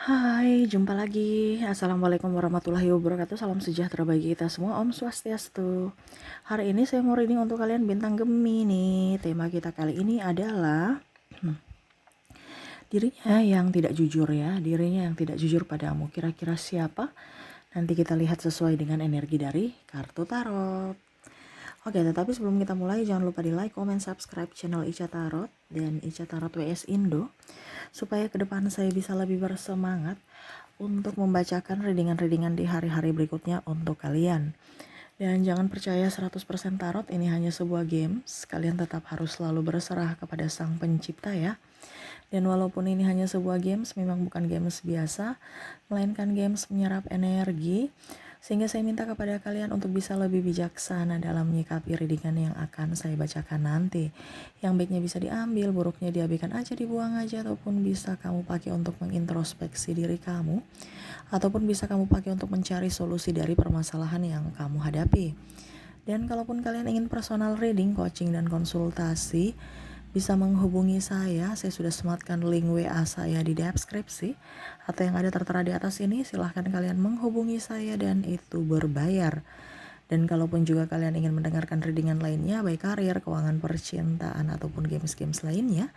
Hai, jumpa lagi. Assalamualaikum warahmatullahi wabarakatuh. Salam sejahtera bagi kita semua. Om Swastiastu. Hari ini saya mau reading untuk kalian bintang Gemini. Tema kita kali ini adalah dirinya yang tidak jujur ya. Dirinya yang tidak jujur padamu. Kira-kira siapa? Nanti kita lihat sesuai dengan energi dari kartu tarot. Oke, tetapi sebelum kita mulai jangan lupa di like, comment, subscribe channel Ica Tarot dan Ica Tarot WS Indo supaya ke depan saya bisa lebih bersemangat untuk membacakan readingan-readingan di hari-hari berikutnya untuk kalian. Dan jangan percaya 100% tarot ini hanya sebuah games, kalian tetap harus selalu berserah kepada sang pencipta ya. Dan walaupun ini hanya sebuah games, memang bukan games biasa, melainkan games menyerap energi, sehingga saya minta kepada kalian untuk bisa lebih bijaksana dalam menyikapi readingan yang akan saya bacakan nanti. Yang baiknya bisa diambil, buruknya diabaikan aja, dibuang aja, ataupun bisa kamu pakai untuk mengintrospeksi diri kamu, ataupun bisa kamu pakai untuk mencari solusi dari permasalahan yang kamu hadapi. Dan kalaupun kalian ingin personal reading, coaching, dan konsultasi, bisa menghubungi saya sudah sematkan link WA saya di deskripsi atau yang ada tertera di atas ini. Silahkan kalian menghubungi saya dan itu berbayar. Dan kalaupun juga kalian ingin mendengarkan readingan lainnya, baik karir, keuangan, percintaan, ataupun games-games lainnya,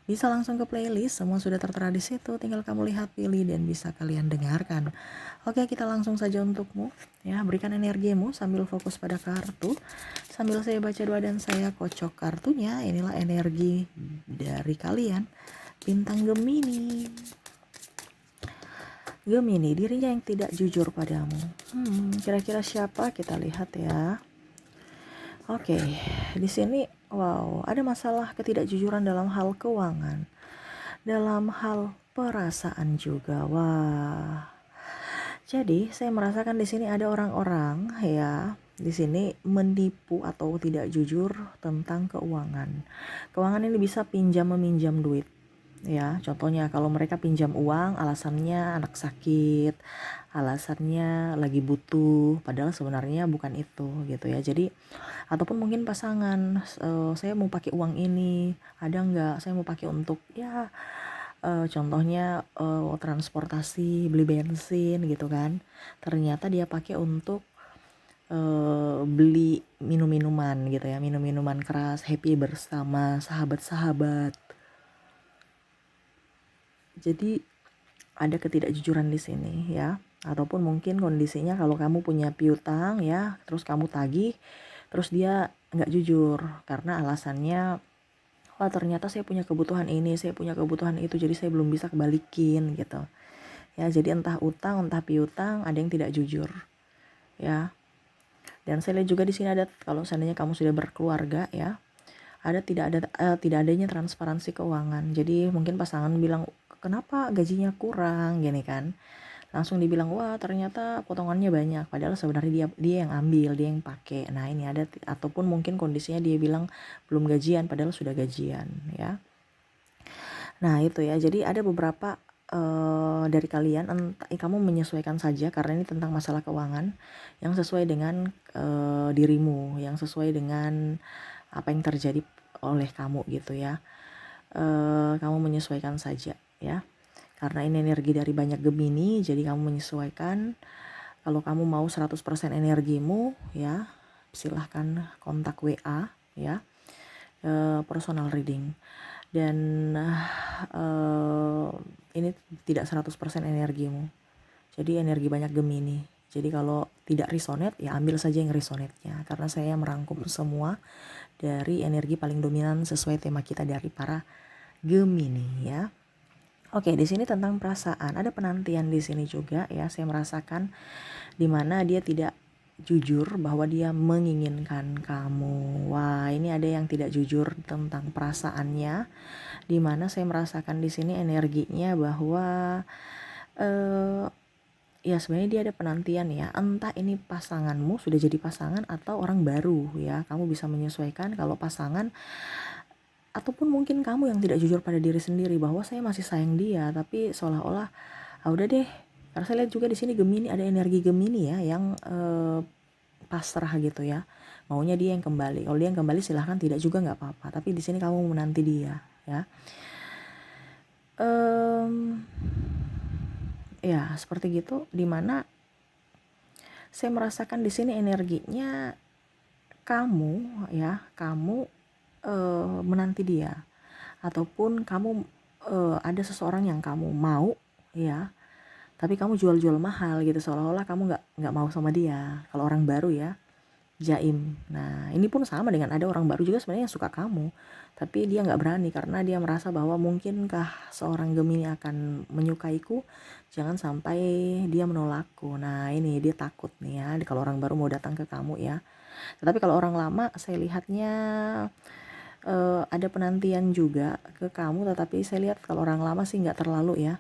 bisa langsung ke playlist, semua sudah tertera di situ, tinggal kamu lihat, pilih, dan bisa kalian dengarkan. Oke, kita langsung saja untukmu, ya, berikan energimu sambil fokus pada kartu, sambil saya baca doa dan saya kocok kartunya. Inilah energi dari kalian, bintang Gemini. Gemini, dirinya yang tidak jujur padamu. Kira-kira siapa? Kita lihat ya. Oke, di sini wow, ada masalah ketidakjujuran dalam hal keuangan, dalam hal perasaan juga. Wah. Jadi, saya merasakan di sini ada orang-orang ya, di sini menipu atau tidak jujur tentang keuangan. Keuangan ini bisa pinjam meminjam duit. Ya, contohnya kalau mereka pinjam uang alasannya anak sakit, alasannya lagi butuh, padahal sebenarnya bukan itu gitu ya. Jadi ataupun mungkin pasangan, saya mau pakai uang ini, ada nggak? Saya mau pakai untuk ya contohnya transportasi, beli bensin gitu kan. Ternyata dia pakai untuk beli minum-minuman gitu ya, minum-minuman keras, happy bersama sahabat-sahabat. Jadi ada ketidakjujuran di sini ya. Ataupun mungkin kondisinya kalau kamu punya piutang ya, terus kamu tagih, terus dia nggak jujur karena alasannya, wah ternyata saya punya kebutuhan ini, saya punya kebutuhan itu, jadi saya belum bisa kebalikin gitu. Ya, jadi entah utang, entah piutang, ada yang tidak jujur. Ya. Dan saya lihat juga di sini ada, kalau seandainya kamu sudah berkeluarga ya, tidak adanya transparansi keuangan. Jadi mungkin pasangan bilang, kenapa gajinya kurang gini kan, langsung dibilang wah ternyata potongannya banyak, padahal sebenarnya dia yang ambil, dia yang pakai. Nah ini ada, ataupun mungkin kondisinya dia bilang belum gajian padahal sudah gajian ya. Nah itu ya, jadi ada beberapa dari kalian, entah kamu menyesuaikan saja karena ini tentang masalah keuangan yang sesuai dengan dirimu, yang sesuai dengan apa yang terjadi oleh kamu gitu ya. Kamu menyesuaikan saja ya, karena ini energi dari banyak Gemini, jadi kamu menyesuaikan. Kalau kamu mau 100% energimu ya, silahkan kontak WA ya, personal reading. Dan ini tidak 100% energimu, jadi energi banyak Gemini. Jadi kalau tidak resonate ya ambil saja yang resonate-nya, karena saya merangkum semua dari energi paling dominan sesuai tema kita dari para Gemini ya. Oke, di sini tentang perasaan, ada penantian di sini juga ya. Saya merasakan di mana dia tidak jujur bahwa dia menginginkan kamu. Wah, ini ada yang tidak jujur tentang perasaannya. Di mana saya merasakan di sini energinya bahwa ya sebenarnya dia ada penantian ya. Entah ini pasanganmu sudah jadi pasangan atau orang baru ya. Kamu bisa menyesuaikan kalau pasangan, ataupun mungkin kamu yang tidak jujur pada diri sendiri bahwa saya masih sayang dia, tapi seolah-olah udah deh. Karena saya lihat juga di sini Gemini, ada energi Gemini ya yang pasrah gitu ya. Maunya dia yang kembali. Kalau dia yang kembali silahkan, tidak juga nggak apa-apa. Tapi di sini kamu menanti dia ya. Ya, seperti gitu, dimana saya merasakan di sini energinya kamu ya, kamu menanti dia, ataupun kamu ada seseorang yang kamu mau ya, tapi kamu jual-jual mahal gitu, seolah-olah kamu nggak mau sama dia. Kalau orang baru ya, jaim. Nah, ini pun sama dengan ada orang baru juga sebenarnya yang suka kamu, tapi dia nggak berani karena dia merasa bahwa mungkinkah seorang Gemini akan menyukaiku, jangan sampai dia menolakku. Nah, ini dia takut nih ya, kalau orang baru mau datang ke kamu ya. Tetapi kalau orang lama saya lihatnya ada penantian juga ke kamu, tetapi saya lihat kalau orang lama sih nggak terlalu ya.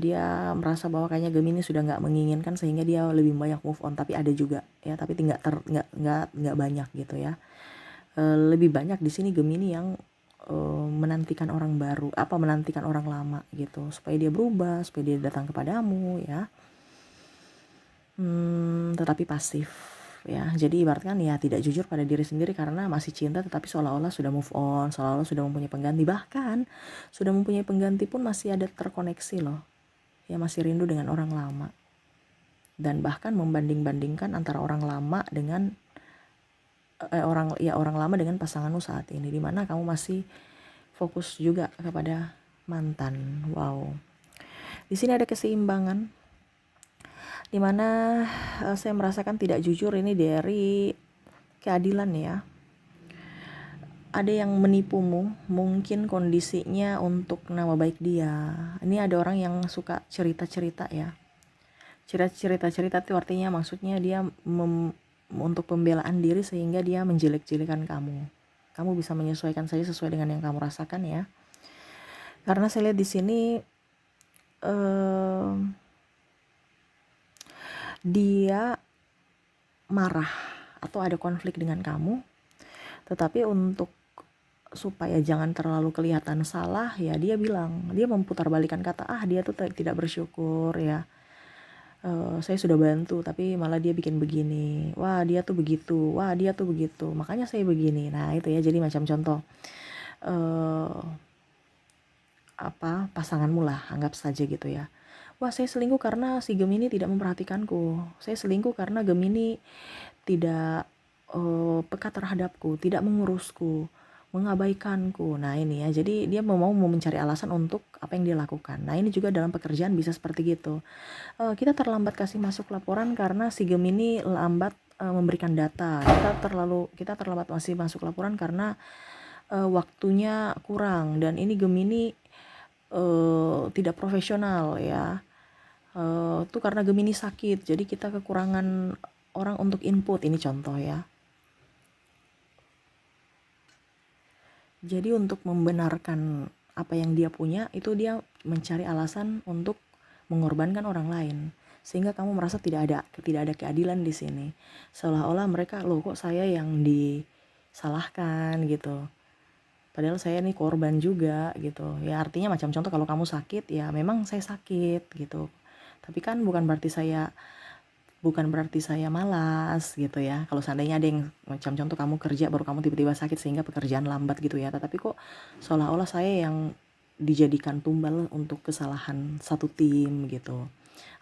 Dia merasa bahwa kayaknya Gemini sudah nggak menginginkan sehingga dia lebih banyak move on, tapi ada juga ya, tapi nggak banyak gitu ya. Lebih banyak di sini Gemini yang menantikan orang baru, menantikan orang lama gitu, supaya dia berubah, supaya dia datang kepadamu ya. Tetapi pasif ya, jadi ibaratkan ya tidak jujur pada diri sendiri karena masih cinta, tetapi seolah-olah sudah move on, seolah-olah sudah mempunyai pengganti, bahkan sudah mempunyai pengganti pun masih ada terkoneksi loh ya, masih rindu dengan orang lama, dan bahkan membanding-bandingkan antara orang lama dengan orang lama dengan pasanganmu saat ini, dimana kamu masih fokus juga kepada mantan. Wow, di sini ada keseimbangan, dimana saya merasakan tidak jujur ini dari keadilan ya. Ada yang menipumu, mungkin kondisinya untuk nama baik dia. Ini ada orang yang suka cerita-cerita ya. Cerita-cerita itu artinya maksudnya dia untuk pembelaan diri sehingga dia menjelek-jelekan kamu. Kamu bisa menyesuaikan saja sesuai dengan yang kamu rasakan ya. Karena saya lihat di sini dia marah atau ada konflik dengan kamu, tetapi untuk supaya jangan terlalu kelihatan salah ya, dia memutarbalikkan kata, dia tuh tidak bersyukur ya, saya sudah bantu tapi malah dia bikin begini, wah dia tuh begitu, makanya saya begini. Nah itu ya, jadi macam contoh pasanganmu lah, anggap saja gitu ya. Wah, saya selingkuh karena si Gemini tidak memperhatikanku. Saya selingkuh karena Gemini tidak peka terhadapku, tidak mengurusku, mengabaikanku. Nah ini ya, jadi dia mau mencari alasan untuk apa yang dia lakukan. Nah ini juga dalam pekerjaan bisa seperti gitu. Kita terlambat kasih masuk laporan karena si Gemini lambat memberikan data. Kita terlambat masih masuk laporan karena waktunya kurang, dan ini Gemini tidak profesional ya. Itu karena Gemini sakit, jadi kita kekurangan orang untuk input, ini contoh ya. Jadi untuk membenarkan apa yang dia punya, itu dia mencari alasan untuk mengorbankan orang lain, sehingga kamu merasa tidak ada keadilan di sini. Seolah-olah mereka, loh kok saya yang disalahkan gitu. Padahal saya nih korban juga gitu. Ya artinya macam contoh, kalau kamu sakit ya memang saya sakit gitu. Tapi kan bukan berarti saya malas gitu ya. Kalau seandainya ada yang macam contoh kamu kerja baru kamu tiba-tiba sakit sehingga pekerjaan lambat gitu ya. Tetapi kok seolah-olah saya yang dijadikan tumbal untuk kesalahan satu tim gitu.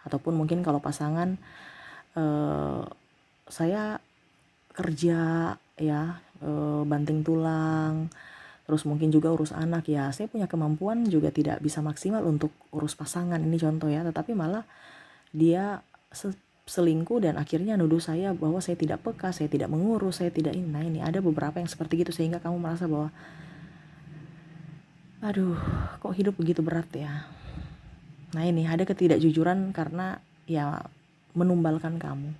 Ataupun mungkin kalau pasangan, saya kerja ya, banting tulang, terus mungkin juga urus anak ya, saya punya kemampuan juga tidak bisa maksimal untuk urus pasangan, ini contoh ya. Tetapi malah dia selingkuh dan akhirnya nuduh saya bahwa saya tidak peka, saya tidak mengurus, saya tidak ini. Nah ini ada beberapa yang seperti gitu, sehingga kamu merasa bahwa aduh kok hidup begitu berat ya. Nah ini ada ketidakjujuran karena ya menumbalkan kamu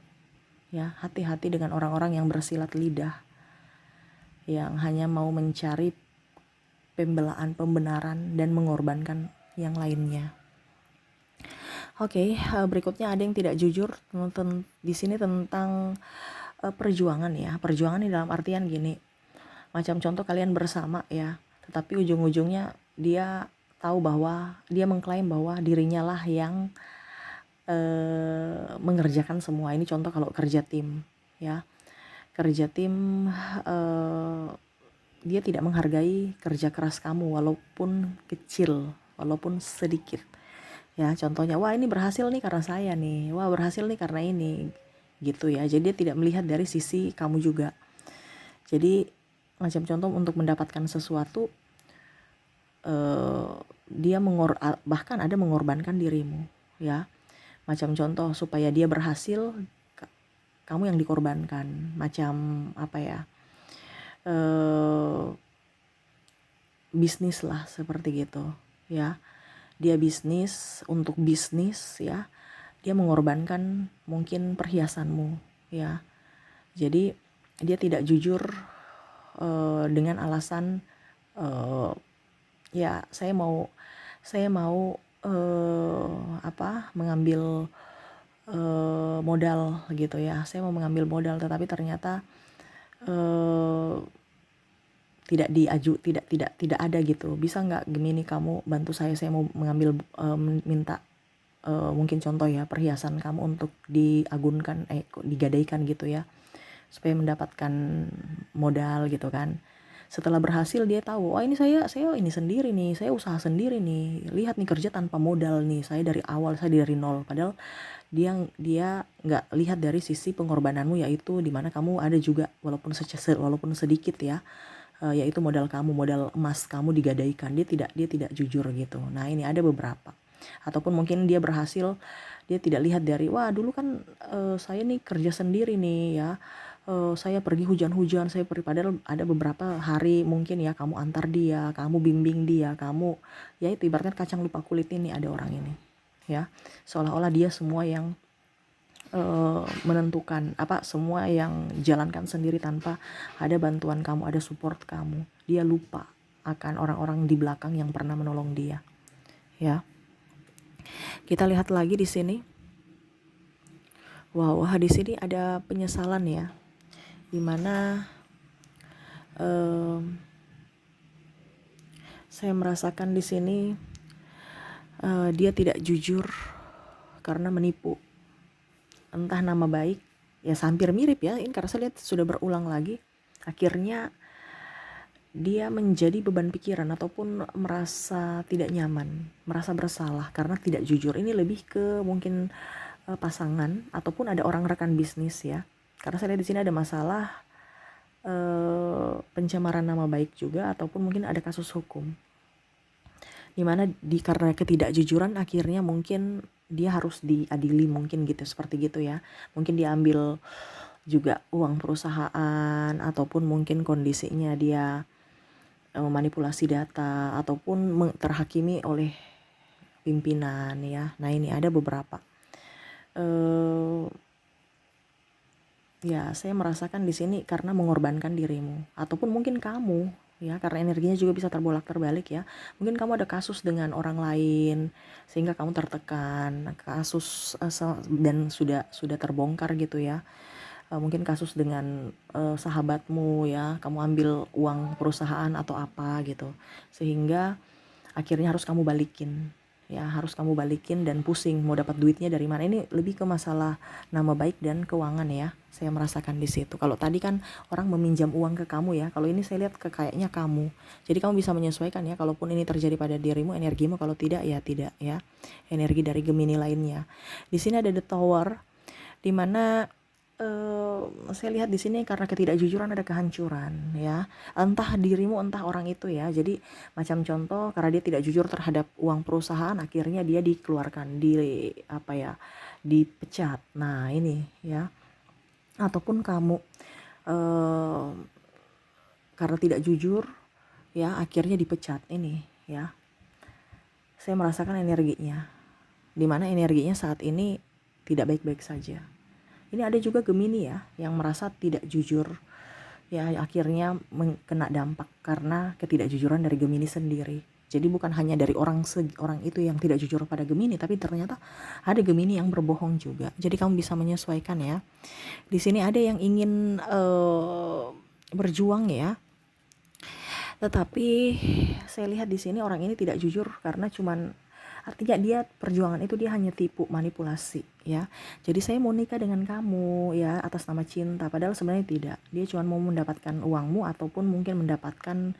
ya. Hati-hati dengan orang-orang yang bersilat lidah, yang hanya mau mencari pembenaran dan mengorbankan yang lainnya. Oke, berikutnya ada yang tidak jujur di sini tentang perjuangan ya. Perjuangan ini dalam artian gini, macam contoh kalian bersama ya, tetapi ujung-ujungnya dia tahu bahwa dia mengklaim bahwa dirinya lah yang mengerjakan semua. Ini contoh kalau kerja tim ya, kerja tim, dia tidak menghargai kerja keras kamu walaupun kecil, walaupun sedikit. Ya, contohnya, wah ini berhasil nih karena saya nih, wah berhasil nih karena ini, gitu ya. Jadi dia tidak melihat dari sisi kamu juga. Jadi macam contoh untuk mendapatkan sesuatu, dia bahkan ada mengorbankan dirimu, ya. Macam contoh supaya dia berhasil, kamu yang dikorbankan. Macam apa ya? Bisnis lah seperti gitu, ya. Dia bisnis, untuk bisnis ya, dia mengorbankan mungkin perhiasanmu, ya. Jadi dia tidak jujur dengan alasan ya saya mau mengambil modal gitu ya. Saya mau mengambil modal, tetapi ternyata tidak ada gitu. Bisa nggak Gemini kamu bantu saya mau mengambil minta mungkin contoh ya, perhiasan kamu untuk digadaikan gitu ya, supaya mendapatkan modal gitu kan. Setelah berhasil dia tahu, oh ini saya ini sendiri nih, saya usaha sendiri nih, lihat nih kerja tanpa modal nih, saya dari awal, saya dari nol. Padahal dia nggak lihat dari sisi pengorbananmu, yaitu dimana kamu ada juga walaupun sedikit ya, yaitu modal kamu, modal emas kamu digadaikan. Dia tidak jujur gitu. Nah ini ada beberapa. Ataupun mungkin dia berhasil, dia tidak lihat dari, wah dulu kan saya nih kerja sendiri nih ya, saya pergi hujan-hujan, saya pergi, padahal ada beberapa hari mungkin ya kamu antar dia, kamu bimbing dia, kamu ya itu ibaratnya kacang lupa kulit ini ada orang ini ya, seolah-olah dia semua yang menentukan semua yang jalankan sendiri tanpa ada bantuan kamu, ada support kamu. Dia lupa akan orang-orang di belakang yang pernah menolong dia, ya. Kita lihat lagi di sini. Wah, di sini ada penyesalan ya, dimana saya merasakan di sini dia tidak jujur karena menipu. Entah nama baik, ya hampir mirip ya, ini karena saya lihat sudah berulang lagi. Akhirnya dia menjadi beban pikiran ataupun merasa tidak nyaman, merasa bersalah karena tidak jujur. Ini lebih ke mungkin pasangan ataupun ada orang rekan bisnis ya. Karena saya lihat di sini ada masalah pencemaran nama baik juga, ataupun mungkin ada kasus hukum. Dimana karena ketidakjujuran akhirnya mungkin dia harus diadili, mungkin gitu, seperti gitu ya. Mungkin dia ambil juga uang perusahaan, ataupun mungkin kondisinya dia memanipulasi data, ataupun terhakimi oleh pimpinan ya. Nah ini ada beberapa. Ya saya merasakan di sini karena mengorbankan dirimu, ataupun mungkin kamu ya, karena energinya juga bisa terbolak-terbalik ya. Mungkin kamu ada kasus dengan orang lain sehingga kamu tertekan, kasus dan sudah terbongkar gitu ya. Mungkin kasus dengan sahabatmu ya, kamu ambil uang perusahaan atau apa gitu, sehingga akhirnya harus kamu balikin ya, harus kamu balikin dan pusing mau dapat duitnya dari mana. Ini lebih ke masalah nama baik dan keuangan ya, saya merasakan di situ. Kalau tadi kan orang meminjam uang ke kamu ya, kalau ini saya lihat kayaknya kamu. Jadi kamu bisa menyesuaikan ya, kalaupun ini terjadi pada dirimu, energimu, kalau tidak ya tidak ya, energi dari Gemini lainnya. Di sini ada The Tower, dimana saya lihat di sini karena ketidakjujuran ada kehancuran ya, entah dirimu entah orang itu ya. Jadi macam contoh, karena dia tidak jujur terhadap uang perusahaan, akhirnya dia dikeluarkan, dipecat. Nah ini ya, ataupun kamu karena tidak jujur ya, akhirnya dipecat. Ini ya, saya merasakan energinya, dimana energinya saat ini tidak baik-baik saja. Ini ada juga Gemini ya, yang merasa tidak jujur ya, akhirnya kena dampak karena ketidakjujuran dari Gemini sendiri. Jadi bukan hanya dari orang itu yang tidak jujur pada Gemini, tapi ternyata ada Gemini yang berbohong juga. Jadi kamu bisa menyesuaikan ya. Di sini ada yang ingin berjuang ya, tetapi saya lihat di sini orang ini tidak jujur karena artinya dia perjuangan itu dia hanya tipu, manipulasi ya. Jadi saya mau nikah dengan kamu ya atas nama cinta, padahal sebenarnya tidak. Dia cuma mau mendapatkan uangmu, ataupun mungkin mendapatkan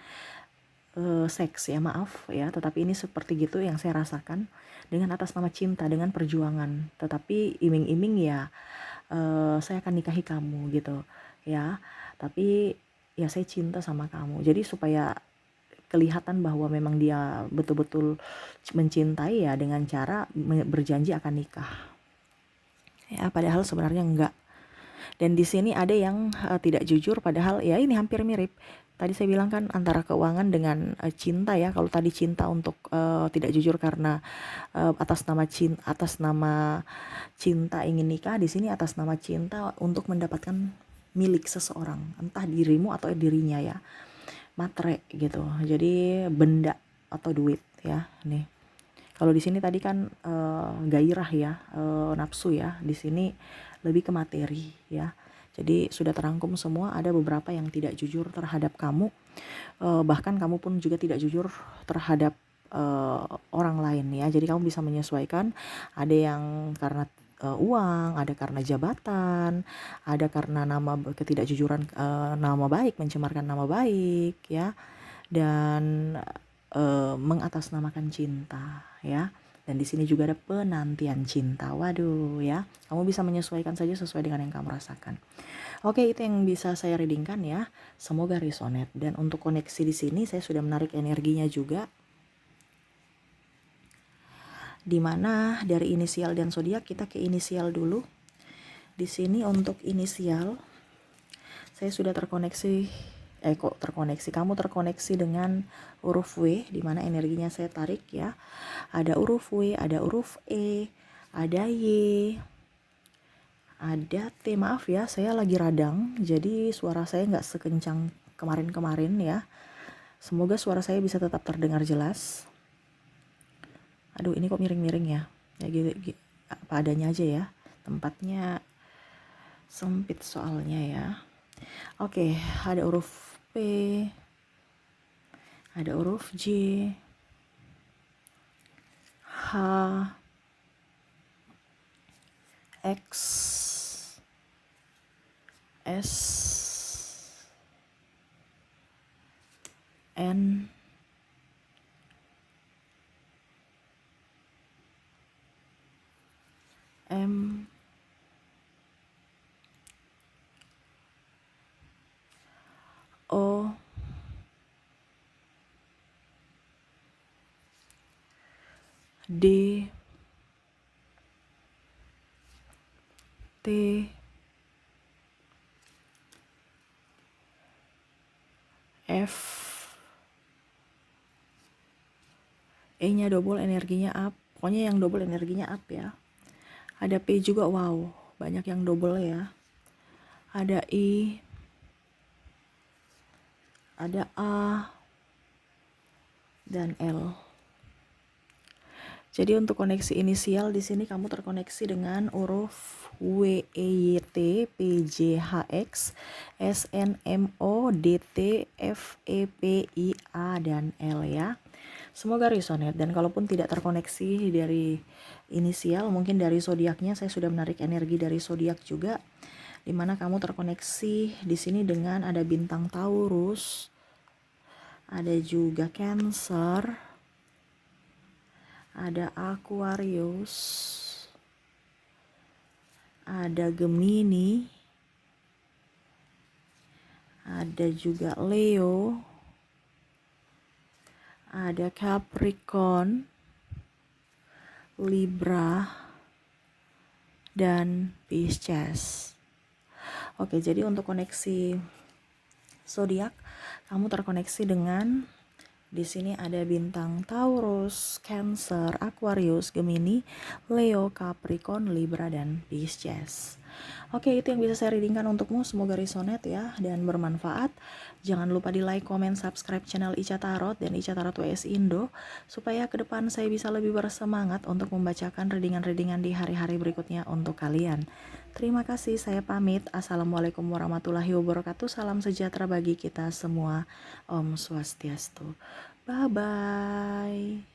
seks ya, maaf ya, tetapi ini seperti gitu yang saya rasakan dengan atas nama cinta, dengan perjuangan. Tetapi iming-iming ya saya akan nikahi kamu gitu ya. Tapi ya saya cinta sama kamu. Jadi supaya kelihatan bahwa memang dia betul-betul mencintai ya dengan cara berjanji akan nikah. Ya, padahal sebenarnya enggak. Dan di sini ada yang tidak jujur, padahal ya ini hampir mirip. Tadi saya bilang kan antara keuangan dengan cinta ya. Kalau tadi cinta untuk tidak jujur karena atas nama cinta ingin nikah, di sini atas nama cinta untuk mendapatkan milik seseorang, entah dirimu atau dirinya ya. Matre gitu. Jadi benda atau duit ya. Nih. Kalau di sini tadi kan gairah ya, nafsu ya. Di sini lebih ke materi ya. Jadi sudah terangkum semua. Ada beberapa yang tidak jujur terhadap kamu, bahkan kamu pun juga tidak jujur terhadap orang lain ya. Jadi kamu bisa menyesuaikan. Ada yang karena uang, ada karena jabatan, ada karena ketidakjujuran, nama baik, mencemarkan nama baik ya, dan mengatasnamakan cinta ya. Dan di sini juga ada penantian cinta. Waduh ya, kamu bisa menyesuaikan saja sesuai dengan yang kamu rasakan. Oke, itu yang bisa saya readingkan ya. Semoga resonate. Dan untuk koneksi di sini saya sudah menarik energinya juga. Dimana dari inisial dan zodiak kita ke inisial dulu. Di sini untuk inisial saya sudah terkoneksi. Kamu terkoneksi dengan huruf W, di mana energinya saya tarik ya. Ada huruf W, ada huruf E, ada Y, ada T. Maaf ya, saya lagi radang, jadi suara saya nggak sekencang kemarin-kemarin ya. Semoga suara saya bisa tetap terdengar jelas. Aduh, ini kok miring-miring ya. Ya gitu, apa adanya aja ya. Tempatnya sempit soalnya ya. Oke, ada huruf P, ada huruf J, H, X, S, N, M, O, D, T, F, E-nya double, energinya up. Pokoknya yang double energinya up ya. Ada P juga, wow, banyak yang double ya. Ada I, ada A, dan L. Jadi untuk koneksi inisial di sini kamu terkoneksi dengan huruf W, E, Y, T, P, J, H, X, S, N, M, O, D, T, F, E, P, I, A, dan L ya. Semoga resonate. Dan kalaupun tidak terkoneksi dari inisial, mungkin dari zodiaknya saya sudah menarik energi dari zodiak juga, dimana kamu terkoneksi di sini dengan ada bintang Taurus, ada juga Cancer, ada Aquarius, ada Gemini, ada juga Leo, ada Capricorn, Libra, dan Pisces. Oke, jadi untuk koneksi zodiak kamu terkoneksi dengan di sini ada bintang Taurus, Cancer, Aquarius, Gemini, Leo, Capricorn, Libra, dan Pisces. Oke, itu yang bisa saya readingkan untukmu. Semoga resonate ya dan bermanfaat. Jangan lupa di like, comment, subscribe channel Ica Tarot dan Ica Tarot WS Indo supaya ke depan saya bisa lebih bersemangat untuk membacakan readingan-readingan di hari-hari berikutnya untuk kalian. Terima kasih, saya pamit. Assalamualaikum warahmatullahi wabarakatuh. Salam sejahtera bagi kita semua. Om Swastiastu. Bye-bye.